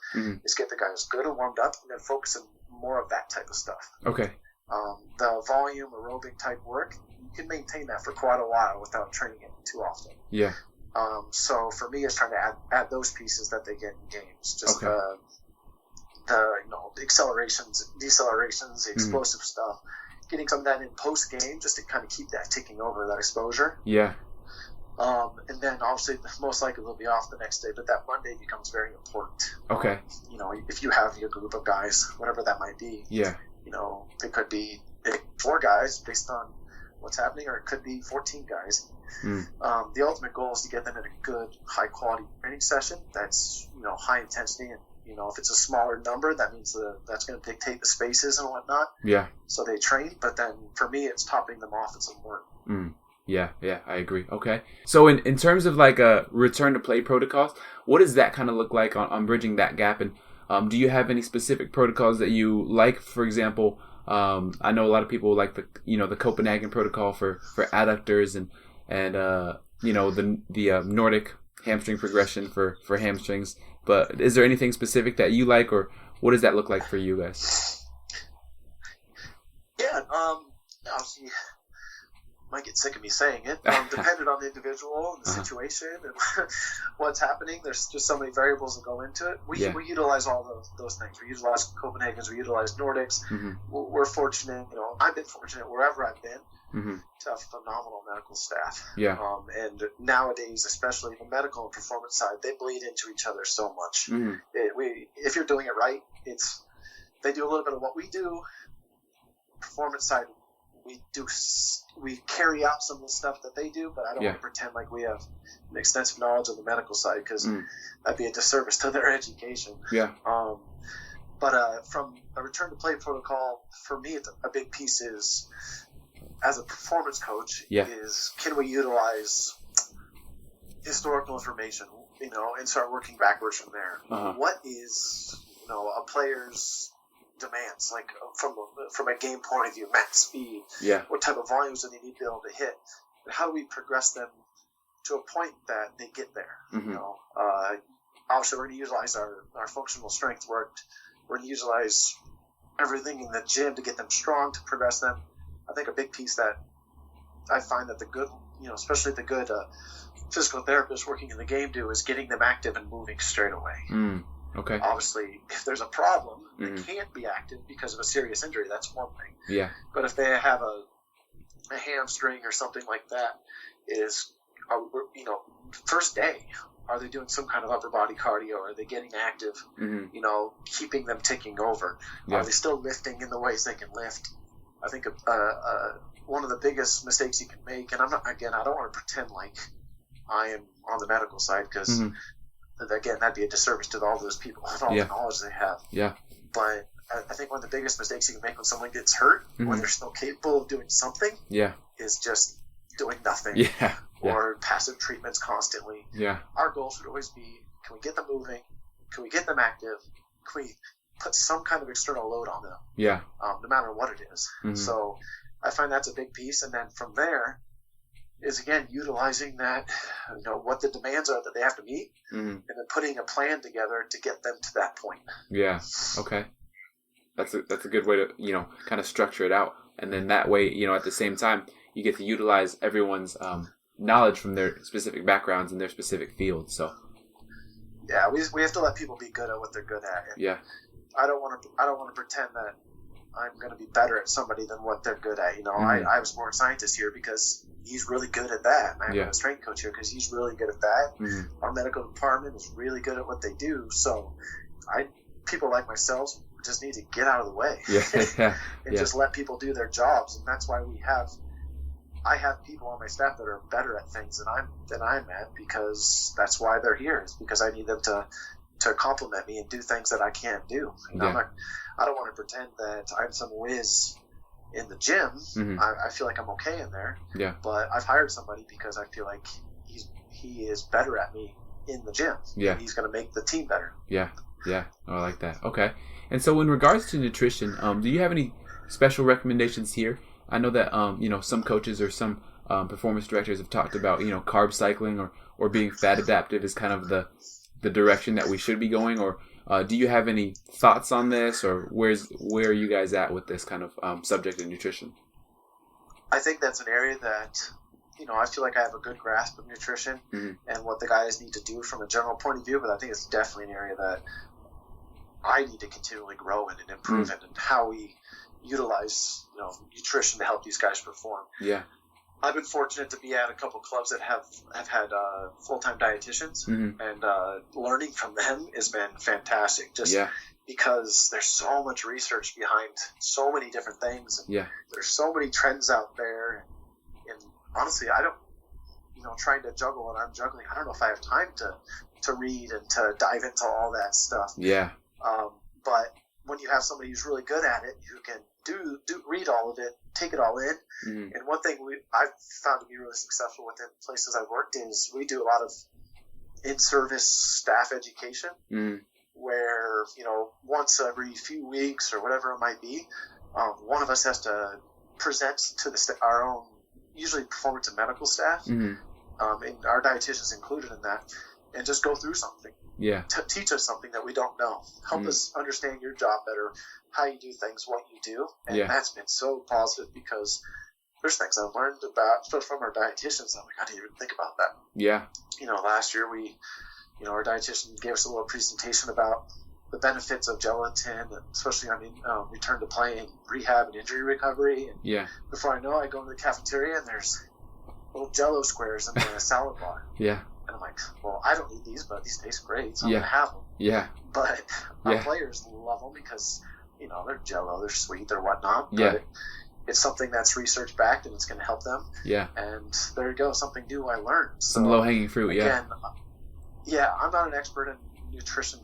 [SPEAKER 2] is get the guys good and warmed up, and then focus on more of that type of stuff. The volume aerobic type work, you can maintain that for quite a while without training it too often. So for me, it's trying to add those pieces that they get in games. Just the accelerations, decelerations, the explosive stuff. Getting some of that in post game, just to kind of keep that ticking over, that exposure. And then obviously most likely they'll be off the next day, but that Monday becomes very important. If you have your group of guys, whatever that might be. It could be 4 guys based on what's happening, or it could be 14 guys. The ultimate goal is to get them in a good, high quality training session that's, high intensity, and, if it's a smaller number, that means that's going to dictate the spaces and whatnot. So they train, but then for me, it's topping them off with some work.
[SPEAKER 1] I agree. Okay. So in terms of like a return to play protocols, what does that kind of look like on bridging that gap? And do you have any specific protocols that you like? For example, I know a lot of people like the Copenhagen protocol for adductors and the Nordic hamstring progression for hamstrings. But is there anything specific that you like, or what does that look like for you guys?
[SPEAKER 2] Obviously, might get sick of me saying it. Dependent on the individual and the situation and what's happening. There's just so many variables that go into it. We utilize all those things. We utilize Copenhagen's. We utilize Nordics. We're fortunate. I've been fortunate wherever I've been to have phenomenal medical staff. And nowadays, especially the medical and performance side, they bleed into each other so much. If you're doing it right, they do a little bit of what we do. Performance side we carry out some of the stuff that they do, but I don't want to pretend like we have an extensive knowledge on the medical side, because that'd be a disservice to their education.
[SPEAKER 1] Yeah.
[SPEAKER 2] But from a return to play protocol, for me, a big piece is, as a performance coach, is can we utilize historical information, and start working backwards from there. What is, a player's demands, like from a game point of view, max speed, what type of volumes do they need to be able to hit, and how do we progress them to a point that they get there? Obviously, we're going to utilize our functional strength work. We're going to utilize everything in the gym to get them strong, to progress them. I think a big piece that I find that the good, especially the good physical therapists working in the game do, is getting them active and moving straight away.
[SPEAKER 1] Okay.
[SPEAKER 2] Obviously, if there's a problem, they can't be active because of a serious injury. That's one thing.
[SPEAKER 1] Yeah.
[SPEAKER 2] But if they have a hamstring or something like that, first day, are they doing some kind of upper body cardio? Are they getting active? Keeping them ticking over. Are they still lifting in the ways they can lift? I think one of the biggest mistakes you can make, and I don't want to pretend like I am on the medical side, because again, that'd be a disservice to all those people and all the knowledge they have. Yeah. But I think one of the biggest mistakes you can make when someone gets hurt, when they're still capable of doing something, is just doing nothing. Or passive treatments constantly. Our goal should always be, can we get them moving? Can we get them active? Can we put some kind of external load on them? No matter what it is. So I find that's a big piece. And then from there is, again, utilizing that, what the demands are that they have to meet, and then putting a plan together to get them to that point. Yeah. Okay.
[SPEAKER 1] That's a good way to, kind of structure it out. And then that way, at the same time, you get to utilize everyone's knowledge from their specific backgrounds and their specific fields. So
[SPEAKER 2] yeah, we have to let people be good at what they're good at. And I don't want to pretend that I'm going to be better at somebody than what they're good at. I have a sports scientist here because he's really good at that, and I have a strength coach here because he's really good at that. Our medical department is really good at what they do. So people like myself just need to get out of the way and just let people do their jobs. And that's why I have people on my staff that are better at things than I'm at, because that's why they're here. It's because I need them to compliment me and do things that I can't do. I don't want to pretend that I'm some whiz in the gym. I feel like I'm okay in there. But I've hired somebody because I feel like he is better at me in the gym. And he's going to make the team better.
[SPEAKER 1] Yeah. I like that. Okay. And so in regards to nutrition, do you have any special recommendations here? I know that some coaches or some performance directors have talked about carb cycling or being fat adaptive is kind of the direction that we should be going. Or do you have any thoughts on this, or where are you guys at with this kind of subject of nutrition?
[SPEAKER 2] I think that's an area that I feel like I have a good grasp of nutrition and what the guys need to do from a general point of view. But I think it's definitely an area that I need to continually grow in and improve in, and how we utilize nutrition to help these guys perform. I've been fortunate to be at a couple clubs that have had full-time dietitians, and learning from them has been fantastic. Because there's so much research behind so many different things, and there's so many trends out there, and honestly, I don't, trying to juggle what I'm juggling, I don't know if I have time to read and to dive into all that stuff. But when you have somebody who's really good at it, who can read all of it, take it all in. And one thing I've found to be really successful within places I've worked in is we do a lot of in-service staff education, where, once every few weeks or whatever it might be, one of us has to present to our own, usually performance and medical staff, and our dietitians included in that, and just go through something. To teach us something that we don't know. Help us understand your job better, how you do things, what you do. And that's been so positive, because there's things I've learned about from our dietitians. I'm like, I didn't even think about that. Last year our dietitian gave us a little presentation about the benefits of gelatin, and especially, return to play and rehab and injury recovery. And before I know it, I go into the cafeteria and there's little Jell-O squares in the salad bar. And I'm like, well, I don't need these, but these taste great, so I'm going to have them. But our players love them because, they're Jell-O, they're sweet, they're whatnot. But it's something that's research backed and it's going to help them.
[SPEAKER 1] Yeah.
[SPEAKER 2] And there you go, something new I learned.
[SPEAKER 1] Some low hanging fruit.
[SPEAKER 2] Again, I'm not an expert in nutrition,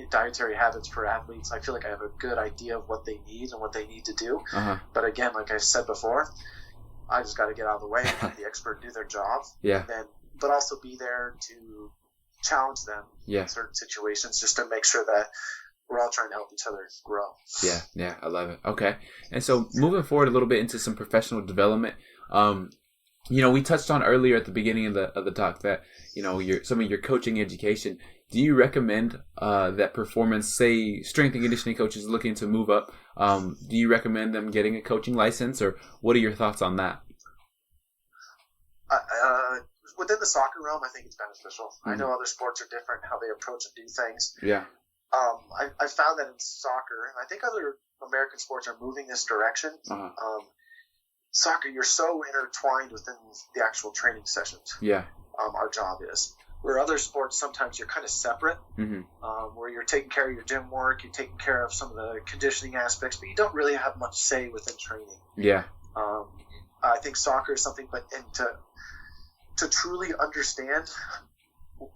[SPEAKER 2] dietary habits for athletes. I feel like I have a good idea of what they need and what they need to do. But again, like I said before, I just got to get out of the way and let the expert do their job.
[SPEAKER 1] Yeah.
[SPEAKER 2] But also be there to challenge them in certain situations, just to make sure that we're all trying to help each other grow.
[SPEAKER 1] Yeah, I love it. Okay, and so moving forward a little bit into some professional development. We touched on earlier at the beginning of the talk that some of your coaching education. Do you recommend that performance, say, strength and conditioning coaches looking to move up? Do you recommend them getting a coaching license, or what are your thoughts on that?
[SPEAKER 2] Within the soccer realm, I think it's beneficial. I know other sports are different, how they approach and do things.
[SPEAKER 1] Yeah.
[SPEAKER 2] I found that in soccer, and I think other American sports are moving this direction. Soccer, you're so intertwined within the actual training sessions.
[SPEAKER 1] Yeah.
[SPEAKER 2] Our job is. Where other sports, sometimes you're kind of separate, where you're taking care of your gym work, you're taking care of some of the conditioning aspects, but you don't really have much say within training.
[SPEAKER 1] Yeah.
[SPEAKER 2] I think soccer is something, and to truly understand,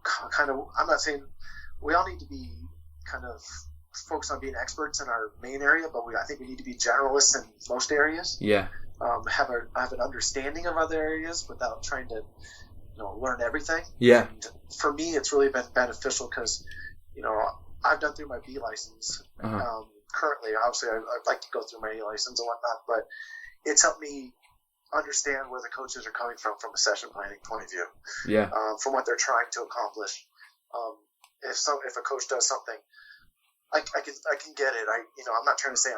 [SPEAKER 2] kind of, I'm not saying we all need to be kind of focused on being experts in our main area, but I think we need to be generalists in most areas.
[SPEAKER 1] Yeah.
[SPEAKER 2] Have an understanding of other areas without trying to learn everything.
[SPEAKER 1] Yeah.
[SPEAKER 2] And for me, it's really been beneficial because, I've done through my B license. Currently, obviously, I'd like to go through my A license and whatnot, but it's helped me understand where the coaches are coming from a session planning point of view.
[SPEAKER 1] Yeah.
[SPEAKER 2] From what they're trying to accomplish. If a coach does something, I can get it. I'm not trying to say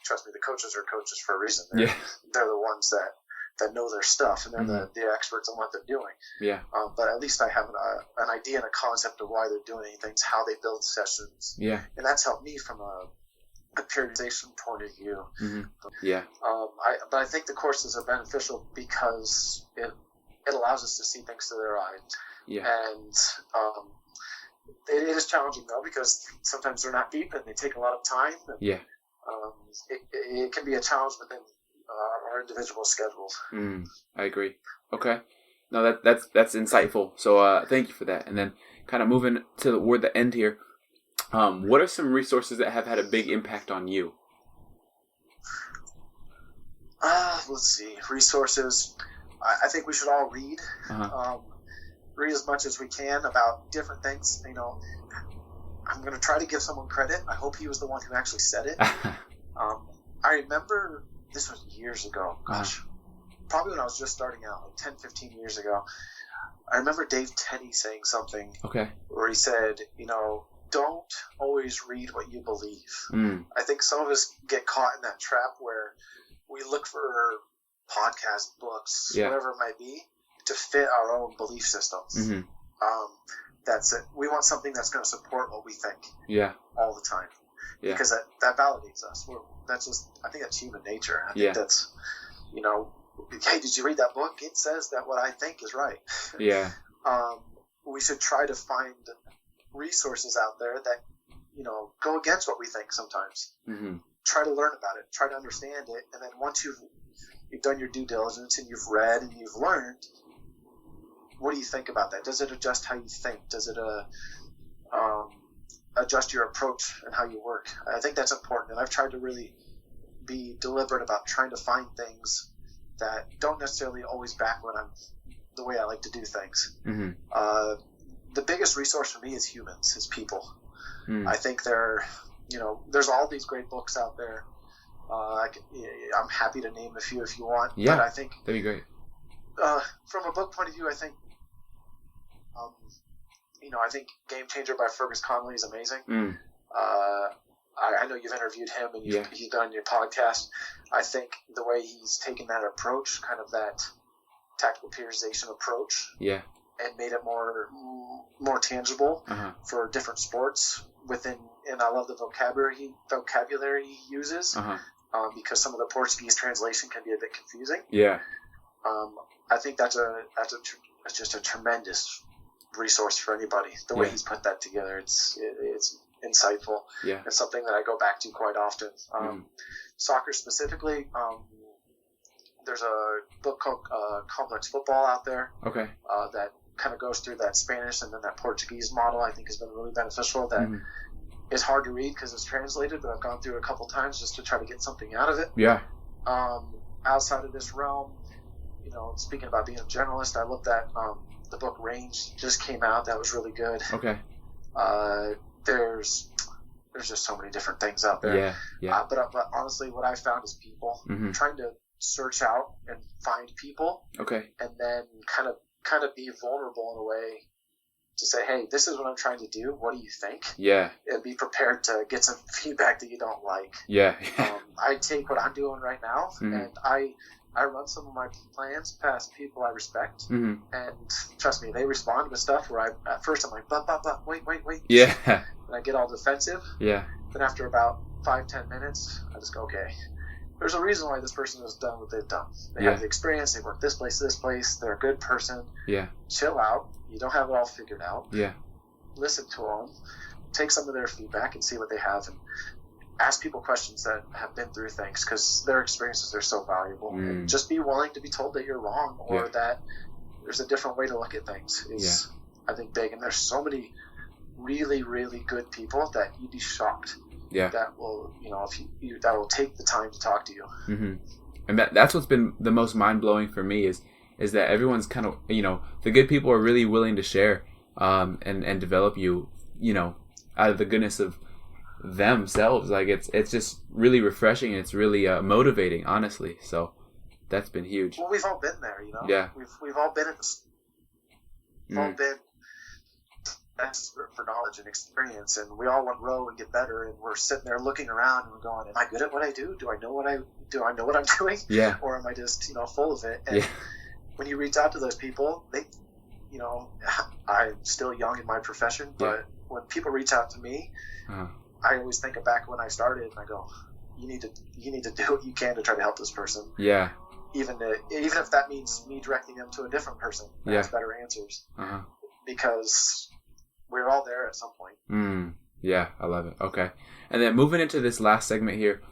[SPEAKER 2] trust me, the coaches are coaches for a reason. They're the ones that know their stuff, and they're the experts on what they're doing.
[SPEAKER 1] Yeah.
[SPEAKER 2] But at least I have an idea and a concept of why they're doing things, how they build sessions.
[SPEAKER 1] Yeah.
[SPEAKER 2] And that's helped me from a periodization point of view.
[SPEAKER 1] Yeah.
[SPEAKER 2] But I think the courses are beneficial because it allows us to see things through their eyes.
[SPEAKER 1] Yeah.
[SPEAKER 2] And it is challenging though, because sometimes they're not deep and they take a lot of time. And, it can be a challenge within our individual schedules.
[SPEAKER 1] I agree. Okay. No, that's insightful. So thank you for that. And then kind of moving toward the end here, what are some resources that have had a big impact on you?
[SPEAKER 2] Let's see. Resources. I think we should all read. Read as much as we can about different things. I'm going to try to give someone credit. I hope he was the one who actually said it. I remember this was years ago. Gosh, probably when I was just starting out, like 10, 15 years ago. I remember Dave Tenney saying something where he said, don't always read what you believe. I think some of us get caught in that trap where we look for podcasts, books, whatever it might be, to fit our own belief systems. That's it. We want something that's going to support what we think. All the time. Because that validates us. I think that's human nature. I think that's, hey, did you read that book? It says that what I think is right. We should try to find resources out there that, go against what we think sometimes. Try to learn about it. Try to understand it. And then once you've done your due diligence and you've read and you've learned, what do you think about that? Does it adjust how you think? Does it adjust your approach and how you work? I think that's important. And I've tried to really be deliberate about trying to find things that don't necessarily always back the way I like to do things. The biggest resource for me is humans, is people. I think there's all these great books out there. I'm happy to name a few if you want.
[SPEAKER 1] Yeah,
[SPEAKER 2] but I think
[SPEAKER 1] that'd be great.
[SPEAKER 2] From a book point of view, I think, I think Game Changer by Fergus Connolly is amazing. I know you've interviewed him and he's done your podcast. I think the way he's taken that approach, kind of that tactical periodization approach, and made it more tangible for different sports and I love the vocabulary he uses, because some of the Portuguese translation can be a bit confusing. I think that's just a tremendous resource for anybody. The way he's put that together, it's insightful.
[SPEAKER 1] Yeah.
[SPEAKER 2] It's something that I go back to quite often. Soccer specifically, there's a book called Complex Football out there.
[SPEAKER 1] Okay.
[SPEAKER 2] That kind of goes through that Spanish and then that Portuguese model. I think has been really beneficial. That it's hard to read because it's translated, but I've gone through it a couple times just to try to get something out of it.
[SPEAKER 1] Yeah.
[SPEAKER 2] Outside of this realm, speaking about being a generalist, I looked at the book Range just came out. That was really good.
[SPEAKER 1] Okay.
[SPEAKER 2] There's just so many different things out there.
[SPEAKER 1] Yeah.
[SPEAKER 2] But honestly, what I found is people. Trying to search out and find people.
[SPEAKER 1] Okay.
[SPEAKER 2] And then kind of be vulnerable in a way to say, hey, this is what I'm trying to do. What do you think?
[SPEAKER 1] Yeah.
[SPEAKER 2] And be prepared to get some feedback that you don't like.
[SPEAKER 1] Yeah.
[SPEAKER 2] I take what I'm doing right now and I run some of my plans past people I respect. And trust me, they respond with stuff where at first I'm like, but, wait.
[SPEAKER 1] Yeah.
[SPEAKER 2] And I get all defensive.
[SPEAKER 1] Yeah.
[SPEAKER 2] Then after about 5-10 minutes, I just go, okay, there's a reason why this person has done what they've done. They have the experience. They work this place, they're a good person.
[SPEAKER 1] Yeah.
[SPEAKER 2] Chill out. You don't have it all figured out.
[SPEAKER 1] Yeah.
[SPEAKER 2] Listen to them. Take some of their feedback and see what they have, and ask people questions that have been through things because their experiences are so valuable. And just be willing to be told that you're wrong or that there's a different way to look at things is, I think, big. And there's so many really, really good people that you'd be shocked.
[SPEAKER 1] Yeah.
[SPEAKER 2] That will, that will take the time to talk to you.
[SPEAKER 1] And that's what's been the most mind blowing for me is that everyone's kind of, the good people are really willing to share, and develop you, out of the goodness of themselves. Like it's just really refreshing and it's really motivating, honestly. So that's been huge.
[SPEAKER 2] Well, we've all been there,
[SPEAKER 1] Yeah.
[SPEAKER 2] We've all been at this. We've all been desperate for knowledge and experience, and we all want to grow and get better. And we're sitting there looking around and we're going, "Am I good at what I do? Do I know what I'm doing?
[SPEAKER 1] Yeah.
[SPEAKER 2] Or am I just full of it?" And when you reach out to those people, they, I'm still young in my profession, but when people reach out to me, I always think back when I started and I go, "You need to do what you can to try to help this person."
[SPEAKER 1] Yeah.
[SPEAKER 2] Even if that means me directing them to a different person that has better answers, because we're all there at some point.
[SPEAKER 1] Yeah, I love it. Okay. And then moving into this last segment here,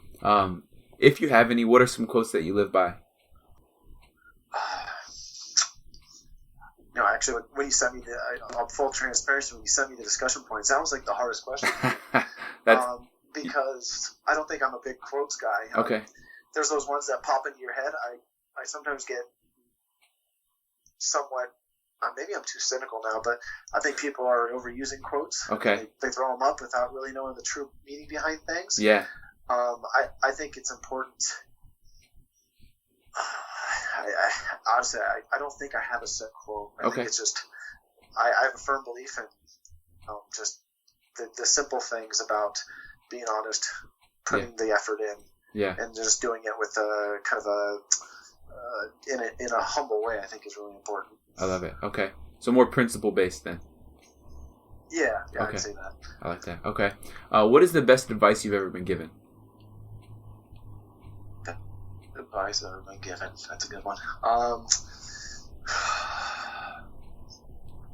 [SPEAKER 1] if you have any, what are some quotes that you live by?
[SPEAKER 2] Actually, when you sent me on full transparency, when you sent me the discussion points, that was like the hardest question. Because I don't think I'm a big quotes guy.
[SPEAKER 1] Okay.
[SPEAKER 2] There's those ones that pop into your head. I sometimes get somewhat, maybe I'm too cynical now, but I think people are overusing quotes.
[SPEAKER 1] Okay.
[SPEAKER 2] They throw them up without really knowing the true meaning behind things.
[SPEAKER 1] Yeah.
[SPEAKER 2] I think it's important. Honestly, I don't think I have a set quote. I think it's just, I have a firm belief in just the simple things about being honest, putting the effort in, and just doing it with a kind of in a humble way. I think is really important.
[SPEAKER 1] I love it. Okay, so more principle based then.
[SPEAKER 2] Yeah,
[SPEAKER 1] okay.
[SPEAKER 2] I'd say that.
[SPEAKER 1] I like that. Okay, what is the best advice you've ever been given?
[SPEAKER 2] Advice I've ever been given. That's a good one.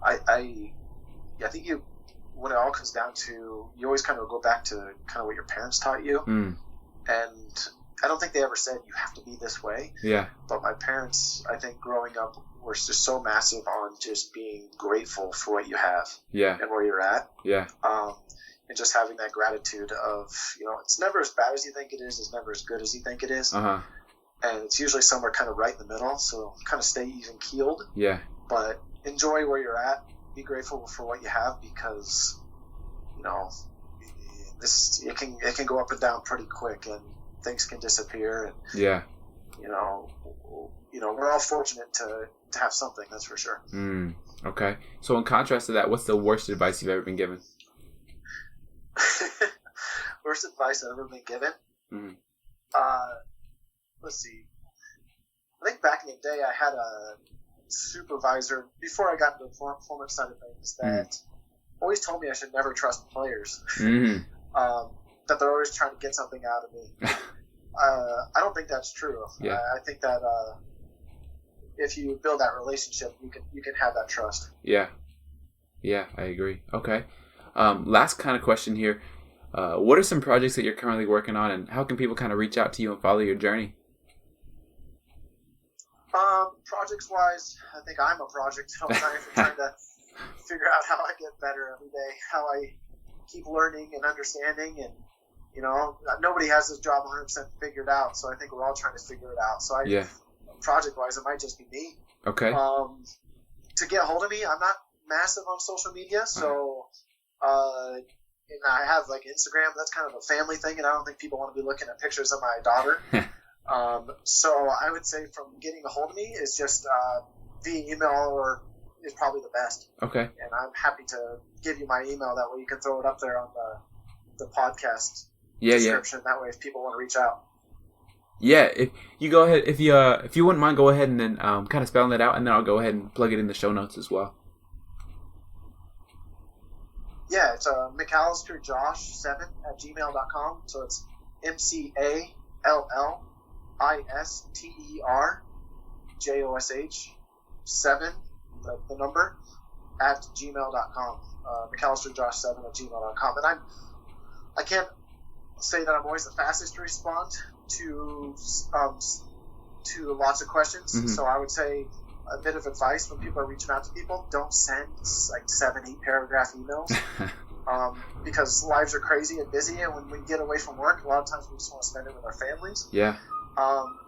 [SPEAKER 2] I think when it all comes down to, you always kind of go back to kind of what your parents taught you, and I don't think they ever said you have to be this way.
[SPEAKER 1] Yeah.
[SPEAKER 2] But my parents, I think, growing up, were just so massive on just being grateful for what you have.
[SPEAKER 1] Yeah.
[SPEAKER 2] And where you're at.
[SPEAKER 1] Yeah.
[SPEAKER 2] And just having that gratitude of, it's never as bad as you think it is. It's never as good as you think it is. And it's usually somewhere kind of right in the middle, so kind of stay even keeled.
[SPEAKER 1] Yeah.
[SPEAKER 2] But enjoy where you're at. Be grateful for what you have, because it can go up and down pretty quick, and things can disappear. And we're all fortunate to have something, that's for sure.
[SPEAKER 1] Okay. So in contrast to that, what's the worst advice you've ever been given?
[SPEAKER 2] Worst advice I've ever been given? Let's see. I think back in the day, I had a supervisor, before I got into the performance side of things, that always told me I should never trust players. That they're always trying to get something out of me. I don't think that's true.
[SPEAKER 1] Yeah.
[SPEAKER 2] I think that if you build that relationship, you can have that trust.
[SPEAKER 1] Yeah. Yeah, I agree. Okay. last kind of question here. What are some projects that you're currently working on, and how can people kind of reach out to you and follow your journey?
[SPEAKER 2] Projects wise, I think I'm a project. I'm trying to figure out how I get better every day, how I keep learning and understanding, and nobody has this job 100% figured out, so I think we're all trying to figure it out. So project wise, it might just be me.
[SPEAKER 1] Okay.
[SPEAKER 2] To get a hold of me, I'm not massive on social media, so and I have like Instagram. That's kind of a family thing, and I don't think people want to be looking at pictures of my daughter. So I would say from getting a hold of me is just via email or is probably the best.
[SPEAKER 1] Okay.
[SPEAKER 2] And I'm happy to give you my email. That way you can throw it up there on the podcast description. That way if people want to reach out.
[SPEAKER 1] Yeah, if you go ahead, if you wouldn't mind, go ahead and then kind of spelling that out, and then I'll go ahead and plug it in the show notes as well.
[SPEAKER 2] Yeah, it's McAllisterJosh7@gmail.com. So it's McAllisterJosh 7, the number, at gmail.com. McAllisterJosh7@gmail.com. And I can't say that I'm always the fastest to respond to lots of questions. Mm-hmm. So I would say a bit of advice when people are reaching out to people: don't send like 7-8 paragraph emails because lives are crazy and busy, and when we get away from work, a lot of times we just want to spend it with our families.
[SPEAKER 1] Yeah.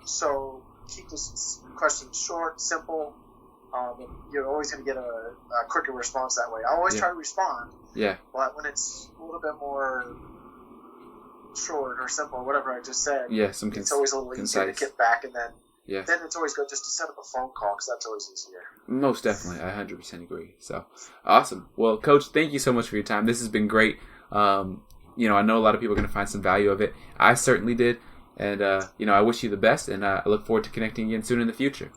[SPEAKER 2] So keep this question short, simple. You're always going to get a quicker response that way. I always try to respond. Yeah. But when it's a little bit more short or simple, whatever I just said, it's always a little easier to get back, and then it's always good just to set up a phone call because that's always easier.
[SPEAKER 1] Most definitely. I 100% agree. So, awesome. Well, Coach, thank you so much for your time. This has been great. I know a lot of people are going to find some value of it. I certainly did. And, I wish you the best, and I look forward to connecting again soon in the future.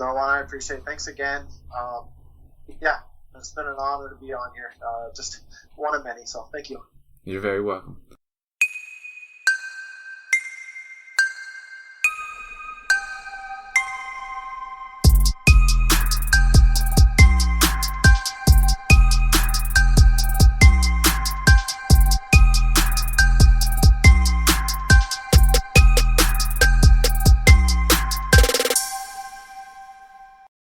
[SPEAKER 2] No, I appreciate it. Thanks again. It's been an honor to be on here. Just one of many, so thank you.
[SPEAKER 1] You're very welcome.